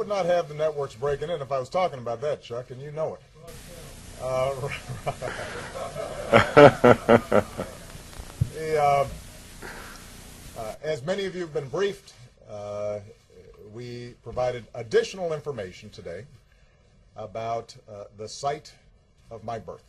would not have the networks breaking in if I was talking about that, Chuck, and you know it. As many of you have been briefed, we provided additional information today about the site of my birth.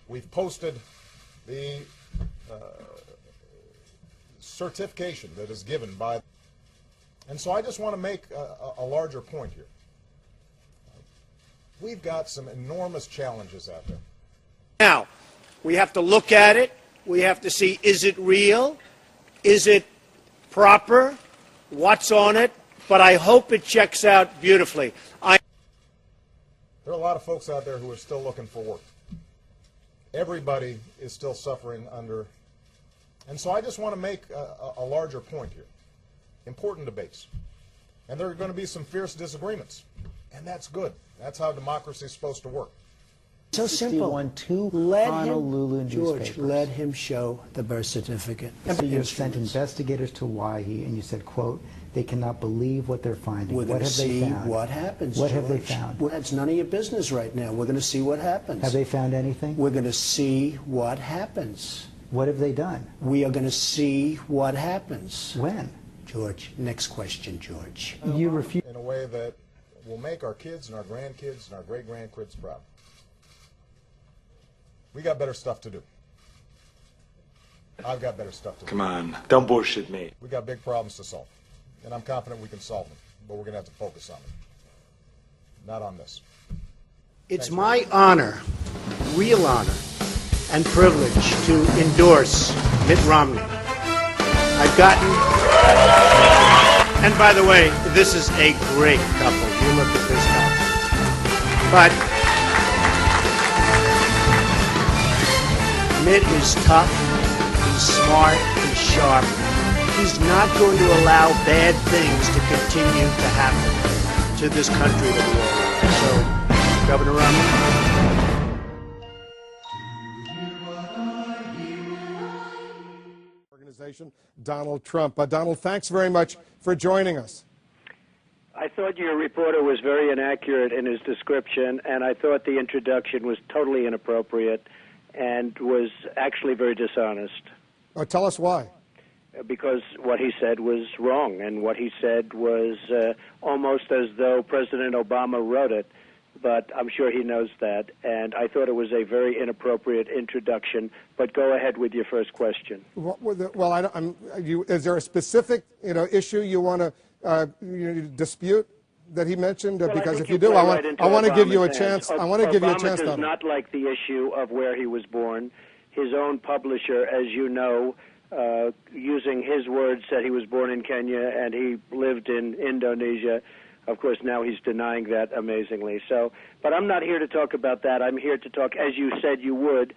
We've posted the certification that is given by, and so I just want to make a larger point here. We've got some enormous challenges out there. Now, we have to look at it. We have to see, is it real? Is it proper? What's on it? But I hope it checks out beautifully. There are a lot of folks out there who are still looking for work. Everybody is still suffering under, and so I just want to make a larger point here. Important debates. And there are going to be some fierce disagreements, and that's good. That's how democracy is supposed to work. So simple. Let him, George, let him show the birth certificate. So you sent investigators to Hawaii, and you said, quote, they cannot believe what they're finding. We're going to see what happens, What George. have they found? That's none of your business right now. We're going to see what happens. Have they found anything? We're going to see what happens. What have they done? We are going to see what happens. When? George, next question, George. You refuse. In a way that will make our kids and our grandkids and our great-grandkids proud. We got better stuff to do. I've got better stuff to do. Come on, don't bullshit me. We got big problems to solve, and I'm confident we can solve them, but we're going to have to focus on them, not on this. It's my honor, real honor, and privilege to endorse Mitt Romney. I've gotten, and by the way, this is a great couple. You look at this couple. But Mitt is tough, he's smart, he's sharp. He's not going to allow bad things to continue to happen to this country and the world. So, Governor Romney. Organization, Donald Trump. Donald, thanks very much for joining us. I thought your reporter was very inaccurate in his description, and I thought the introduction was totally inappropriate and was actually very dishonest. Tell us why. Because what he said was wrong, and what he said was almost as though President Obama wrote it, but I'm sure he knows that, and I thought it was a very inappropriate introduction. But go ahead with your first question. Well, is there a specific issue you want to dispute that he mentioned? Well, because if you do, I want to give you a chance. I want to give you a chance. Obama does not like the issue of where he was born. His own publisher, as you know, using his words, said he was born in Kenya and he lived in Indonesia. Of course, now he's denying that amazingly. So, but I'm not here to talk about that. I'm here to talk, as you said you would,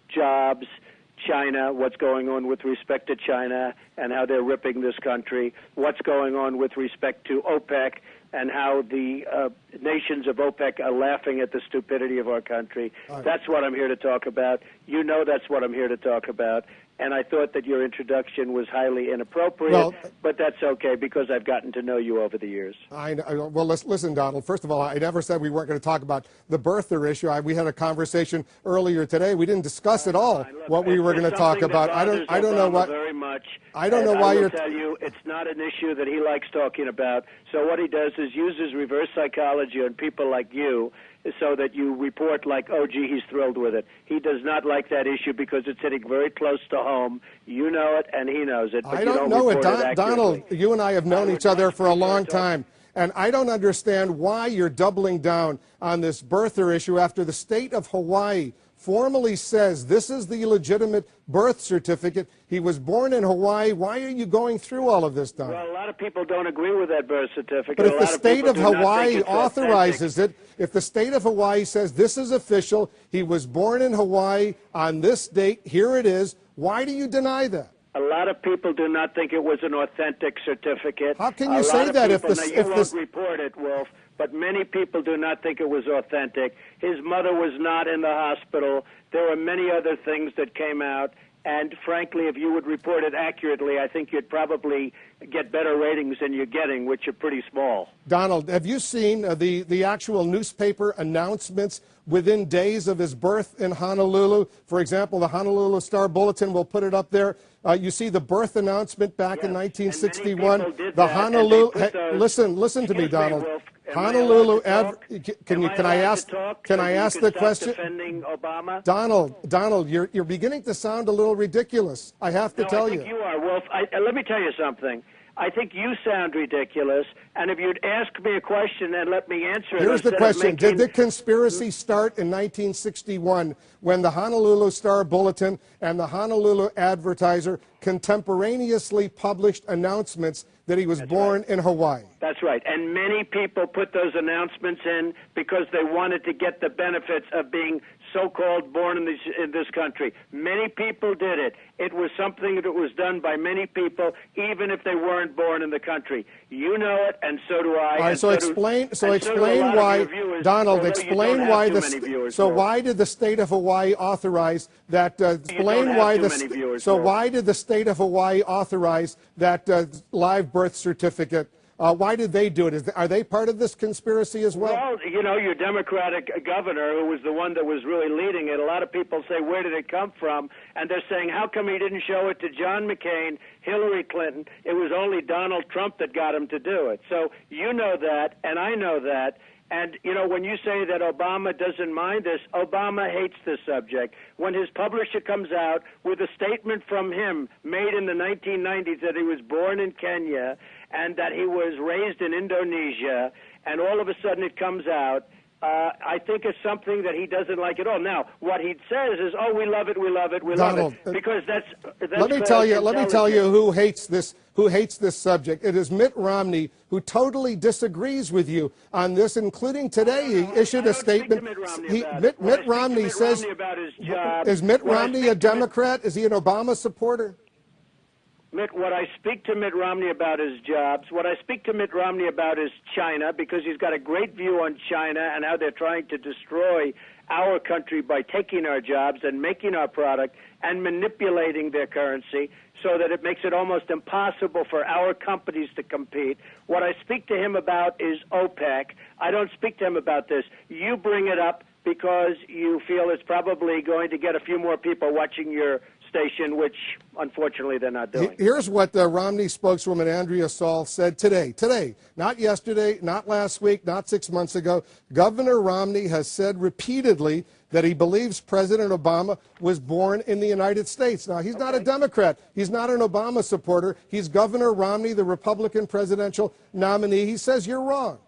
jobs, China, what's going on with respect to China and how they're ripping this country, what's going on with respect to OPEC and how the nations of OPEC are laughing at the stupidity of our country. That's what I'm here to talk about. You know that's what I'm here to talk about. And I thought that your introduction was highly inappropriate, but that's okay because I've gotten to know you over the years. Well, listen, Donald. First of all, I never said we weren't going to talk about the birther issue. We had a conversation earlier today. We didn't discuss at all what we were going to talk about. I don't know what. Very much. I don't know why you're. I will tell you, it's not an issue that he likes talking about. So what he does is uses reverse psychology on people like you, so that you report like, oh, gee, he's thrilled with it. He does not like that issue because it's hitting very close to home. You know it, and he knows it. But I don't know it, Donald. You and I have known each other for a long time, and I don't understand why you're doubling down on this birther issue after the state of Hawaii formally says this is the legitimate birth certificate. He was born in Hawaii. Why are you going through all of this, Donald? Well, a lot of people don't agree with that birth certificate. But if A the lot of state people of do not Hawaii think it's authorizes it, if the state of Hawaii says this is official, he was born in Hawaii on this date, here it is, why do you deny that? A lot of people do not think it was an authentic certificate. How can you say that if now, you won't report it, Wolf, but many people do not think it was authentic. His mother was not in the hospital. There were many other things that came out. And frankly, if you would report it accurately, I think you'd probably get better ratings than you're getting, which are pretty small. Donald, have you seen the actual newspaper announcements within days of his birth in Honolulu? For example, the Honolulu Star Bulletin will put it up there. You see the birth announcement back in 1961. The Honolulu. Listen to me, Donald. Honolulu. Can I ask the question? Defending Obama? Donald, you're beginning to sound a little ridiculous. I have to tell you. I think you are, Wolf. Let me tell you something. I think you sound ridiculous, and if you'd ask me a question and let me answer it. Here's the question. Did the conspiracy start in 1961 when the Honolulu Star Bulletin and the Honolulu Advertiser contemporaneously published announcements that he was born in Hawaii? That's right. And many people put those announcements in because they wanted to get the benefits of being so-called born in this country. Many people did it. It was something that was done by many people, even if they weren't born in the country. You know it, and so do I. All right, so explain why, Donald, explain why why did the state of Hawaii authorize that, why did the state of Hawaii authorize that live birth certificate? Why did they do it? Are they part of this conspiracy as well? Well, you know, your Democratic governor, who was the one that was really leading it, a lot of people say, where did it come from? And they're saying, how come he didn't show it to John McCain, Hillary Clinton? It was only Donald Trump that got him to do it. So you know that, and I know that. And, you know, when you say that Obama doesn't mind this, Obama hates this subject. When his publisher comes out with a statement from him made in the 1990s that he was born in Kenya and that he was raised in Indonesia, and all of a sudden it comes out, I think it's something that he doesn't like at all. Now, what he says is, "Oh, we love it, we love it, we Donald, love it," because that's let me tell you who hates this subject. It is Mitt Romney, who totally disagrees with you on this, including today. He issued a statement. Mitt Romney says, is Mitt Romney a Democrat? Is he an Obama supporter? What I speak to Mitt Romney about is jobs. What I speak to Mitt Romney about is China, because he's got a great view on China and how they're trying to destroy our country by taking our jobs and making our product and manipulating their currency so that it makes it almost impossible for our companies to compete. What I speak to him about is OPEC. I don't speak to him about this. You bring it up because you feel it's probably going to get a few more people watching your station, which unfortunately they're not doing. Here's what Romney spokeswoman Andrea Saul said today, not yesterday, not last week, not 6 months ago. Governor Romney has said repeatedly that he believes President Obama was born in the United States. Now, he's not a Democrat. He's not an Obama supporter. He's Governor Romney, the Republican presidential nominee. He says you're wrong.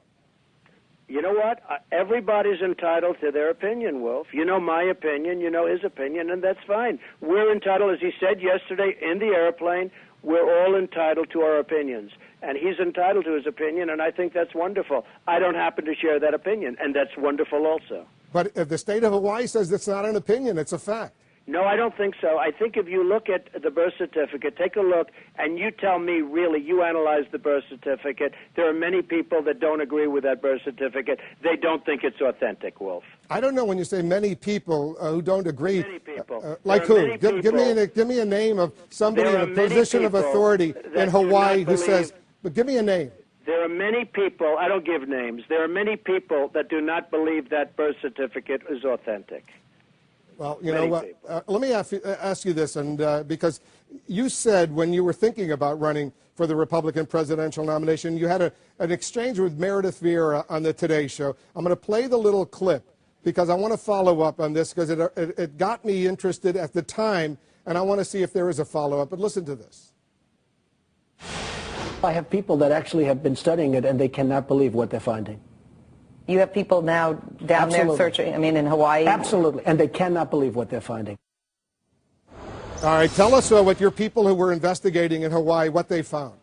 You know what? Everybody's entitled to their opinion, Wolf. You know my opinion, you know his opinion, and that's fine. We're entitled, as he said yesterday in the airplane, we're all entitled to our opinions. And he's entitled to his opinion, and I think that's wonderful. I don't happen to share that opinion, and that's wonderful also. But the state of Hawaii says it's not an opinion, it's a fact. No, I don't think so. I think if you look at the birth certificate, take a look, and you tell me, really, you analyze the birth certificate. There are many people that don't agree with that birth certificate. They don't think it's authentic, Wolf. I don't know when you say many people who don't agree. Many people. Like who? Give me a name of somebody in a position of authority in Hawaii who says, but give me a name. There are many people, I don't give names, there are many people that do not believe that birth certificate is authentic. Well, you know what? Let me ask you this, and because you said when you were thinking about running for the Republican presidential nomination, you had an exchange with Meredith Vieira on the Today Show. I'm going to play the little clip because I want to follow up on this because it got me interested at the time, and I want to see if there is a follow-up. But listen to this. I have people that actually have been studying it, and they cannot believe what they're finding. You have people now down there Absolutely. searching, I mean, in Hawaii? Absolutely, and they cannot believe what they're finding. All right, tell us what your people who were investigating in Hawaii, what they found.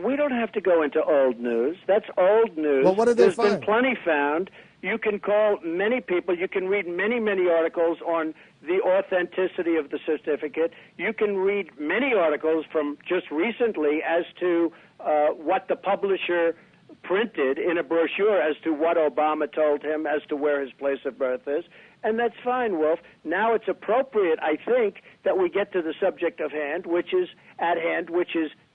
We don't have to go into old news. That's old news. Well, what did they There's find? been plenty found. You can call many people. You can read many, many articles on the authenticity of the certificate. You can read many articles from just recently as to what the publisher printed in a brochure as to what Obama told him as to where his place of birth is. And that's fine, Wolf. Now it's appropriate, I think, that we get to the subject of hand, which is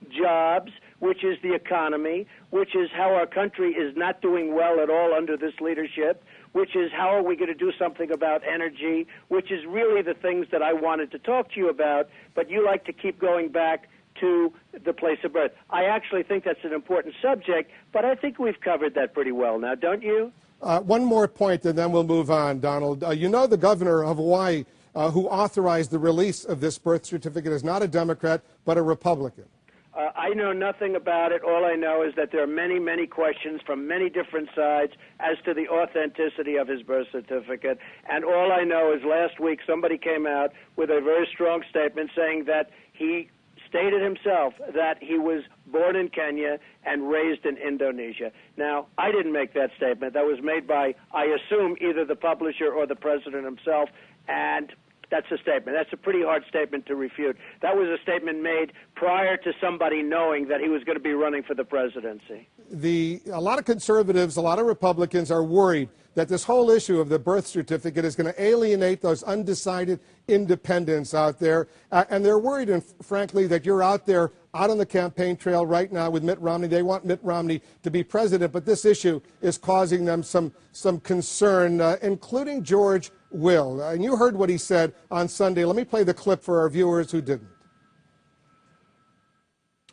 jobs, which is the economy, which is how our country is not doing well at all under this leadership, which is how are we going to do something about energy, which is really the things that I wanted to talk to you about, but you like to keep going back to the place of birth. I actually think that's an important subject, but I think we've covered that pretty well now, don't you? One more point, and then we'll move on, Donald. You know the governor of Hawaii who authorized the release of this birth certificate is not a Democrat, but a Republican. I know nothing about it. All I know is that there are many, many questions from many different sides as to the authenticity of his birth certificate. And all I know is last week somebody came out with a very strong statement saying that he stated himself that he was born in Kenya and raised in Indonesia. Now, I didn't make that statement. That was made by, I assume, either the publisher or the president himself, and that's a statement. That's a pretty hard statement to refute. That was a statement made prior to somebody knowing that he was going to be running for the presidency. A lot of conservatives, a lot of Republicans are worried that this whole issue of the birth certificate is going to alienate those undecided independents out there. And they're worried, and frankly, that you're out there, out on the campaign trail right now with Mitt Romney. They want Mitt Romney to be president, but this issue is causing them some concern, including George Will. And you heard what he said on Sunday. Let me play the clip for our viewers who didn't.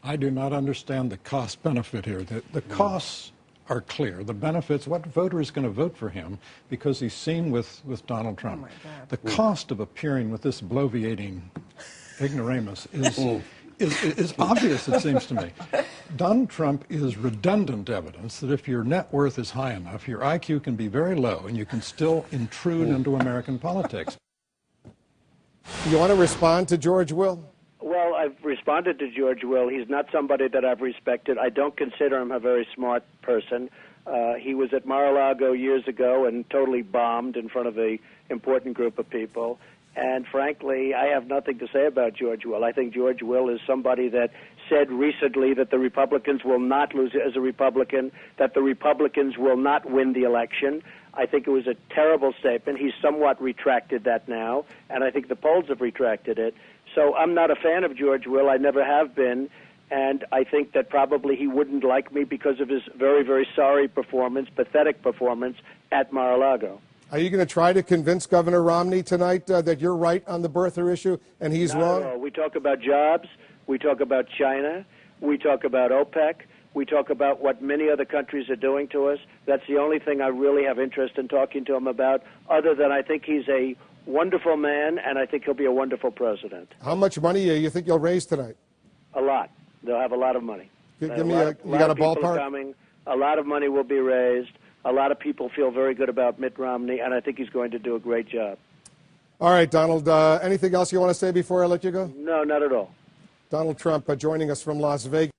I do not understand the cost benefit here. The costs are clear. The benefits, what voter is going to vote for him because he's seen with Donald Trump. The cost of appearing with this bloviating ignoramus is obvious, it seems to me. Donald Trump is redundant evidence that if your net worth is high enough, your IQ can be very low and you can still intrude into American politics. You want to respond to George Will? Well, I've responded to George Will. He's not somebody that I've respected. I don't consider him a very smart person. He was at Mar-a-Lago years ago and totally bombed in front of an important group of people. And frankly, I have nothing to say about George Will. I think George Will is somebody that said recently that the Republicans will not lose as a Republican, that the Republicans will not win the election. I think it was a terrible statement. He's somewhat retracted that now, and I think the polls have retracted it. So I'm not a fan of George Will. I never have been, and I think that probably he wouldn't like me because of his very, very sorry performance, pathetic performance at Mar-a-Lago. Are you going to try to convince Governor Romney tonight that you're right on the birther issue and he's wrong? Not at all. We talk about jobs. We talk about China. We talk about OPEC. We talk about what many other countries are doing to us. That's the only thing I really have interest in talking to him about, other than I think he's a wonderful man, and I think he'll be a wonderful president. How much money do you think you'll raise tonight? A lot. They'll have a lot of money. Give me you got a ballpark? Coming. A lot of money will be raised. A lot of people feel very good about Mitt Romney, and I think he's going to do a great job. All right, Donald, anything else you want to say before I let you go? No, not at all. Donald Trump joining us from Las Vegas.